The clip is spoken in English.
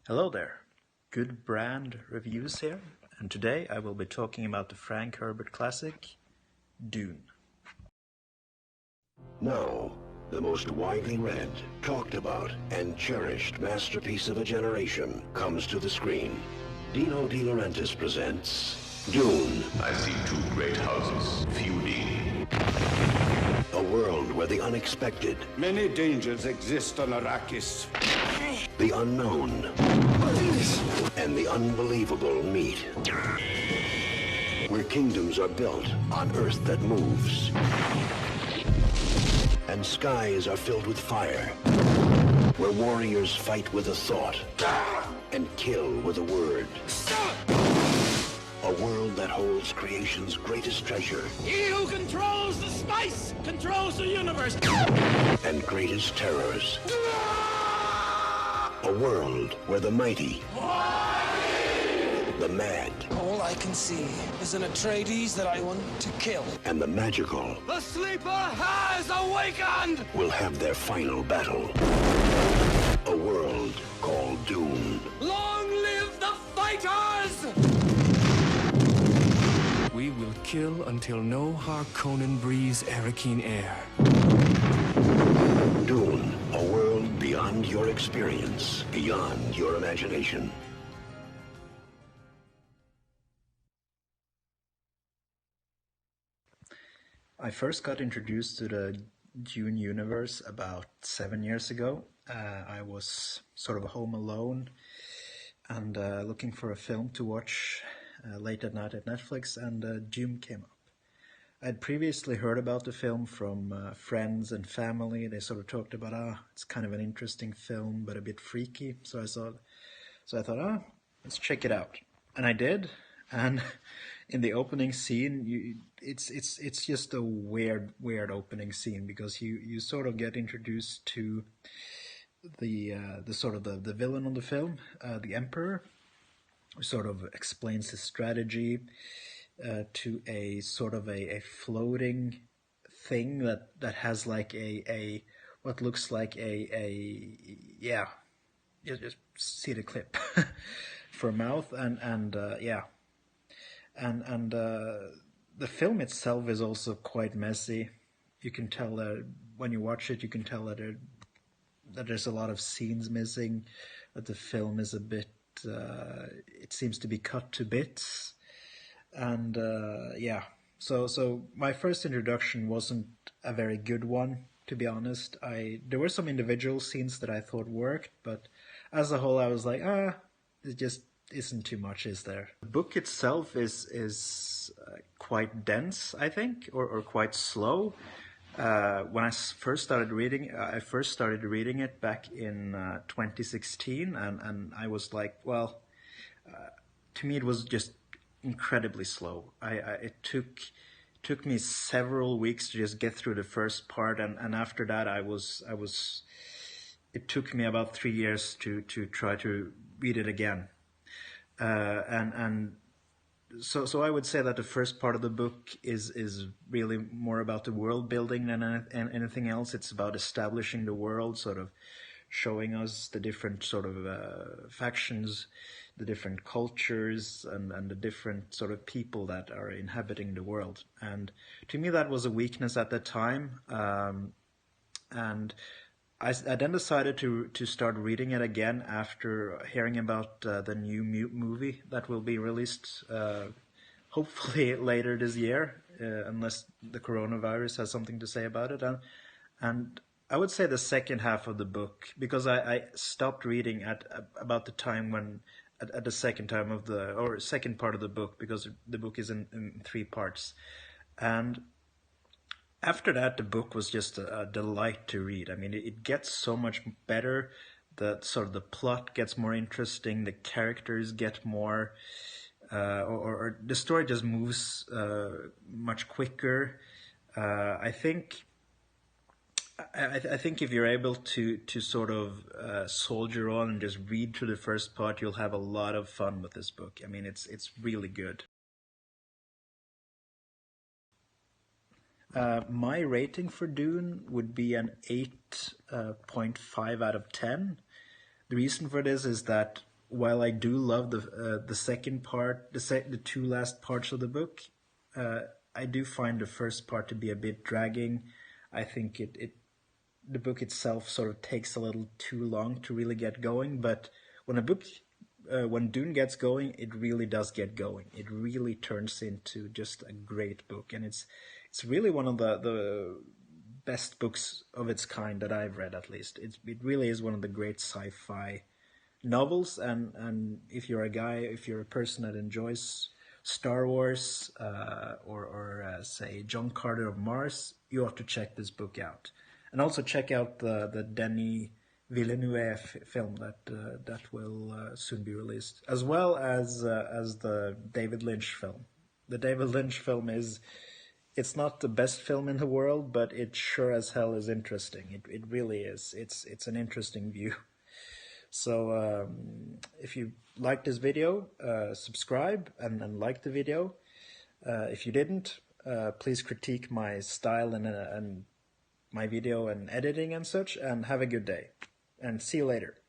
Hello there, GoodBrand Reviews here, and today I will be talking about the Frank Herbert classic, Dune. Now, the most widely read, talked about, and cherished masterpiece of a generation comes to the screen. Dino De Laurentiis presents Dune. I see two great houses feuding. A world where the unexpected, Many dangers exist on Arrakis. the unknown, and the unbelievable meet. Where kingdoms are built on earth that moves, and skies are filled with fire. Where warriors fight with a thought, and kill with a word. A world that holds creation's greatest treasure. He who controls the spice controls the universe. And greatest terrors. A world where the mighty, the mad, All I can see is an Atreides that I want to kill. and the magical The sleeper has awakened! will have their final battle. A world called Dune. Long live the fighters! We will kill until no Harkonnen breathes Arrakeen air. Dune, a world beyond your experience, beyond your imagination. I first got introduced to the Dune universe about 7 years ago. I was sort of home alone and looking for a film to watch late at night at Netflix, and Dune came up. I'd previously heard about the film from friends and family. They sort of talked about, it's kind of an interesting film, but a bit freaky. So I thought, let's check it out. And I did. And in the opening scene, it's just a weird opening scene, because you sort of get introduced to the sort of the villain of the film, the Emperor, who sort of explains his strategy to a sort of a floating thing that has like a what looks like you just see the clip for a mouth, and the film itself is also quite messy. You can tell that when you watch it, you can tell that there's a lot of scenes missing, that the film is a bit it seems to be cut to bits. And so my first introduction wasn't a very good one, to be honest. There were some individual scenes that I thought worked, but as a whole I was like, it just isn't too much, is there? The book itself is quite dense, I think, or quite slow. When I first started reading it back in 2016, and I was like, well, to me it was just incredibly slow. It took me several weeks to just get through the first part, and after that it took me about 3 years to try to read it again. So I would say that the first part of the book is really more about the world building than anything else. It's about establishing the world, sort of showing us the different sort of factions, the different cultures, and the different sort of people that are inhabiting the world. And to me that was a weakness at the time, and I then decided to start reading it again after hearing about the new movie that will be released hopefully later this year, unless the coronavirus has something to say about it. And I would say the second half of the book, because I stopped reading at about the time when at the second part of the book, because the book is in 3 parts, and after that, the book was just a delight to read. I mean, it gets so much better. The plot gets more interesting. The characters get more, or the story just moves much quicker. I think if you're able to sort of soldier on and just read through the first part, you'll have a lot of fun with this book. I mean, it's really good. My rating for Dune would be an 8.5 out of 10. The reason for this is that while I do love the second part, the two last parts of the book, I do find the first part to be a bit dragging. I think the book itself sort of takes a little too long to really get going. But when Dune gets going, it really does get going. It really turns into just a great book, and it's really one of the best books of its kind that I've read. At least it really is one of the great sci-fi novels. And if you're a person that enjoys Star Wars or say John Carter of Mars, you have to check this book out, and also check out the Denis Villeneuve film that will soon be released, as well as the David Lynch film. The David Lynch film it's not the best film in the world, but it sure as hell is interesting. It really is. It's an interesting view. So if you liked this video, subscribe and like the video. If you didn't, please critique my style and my video and editing and such, and have a good day. And see you later.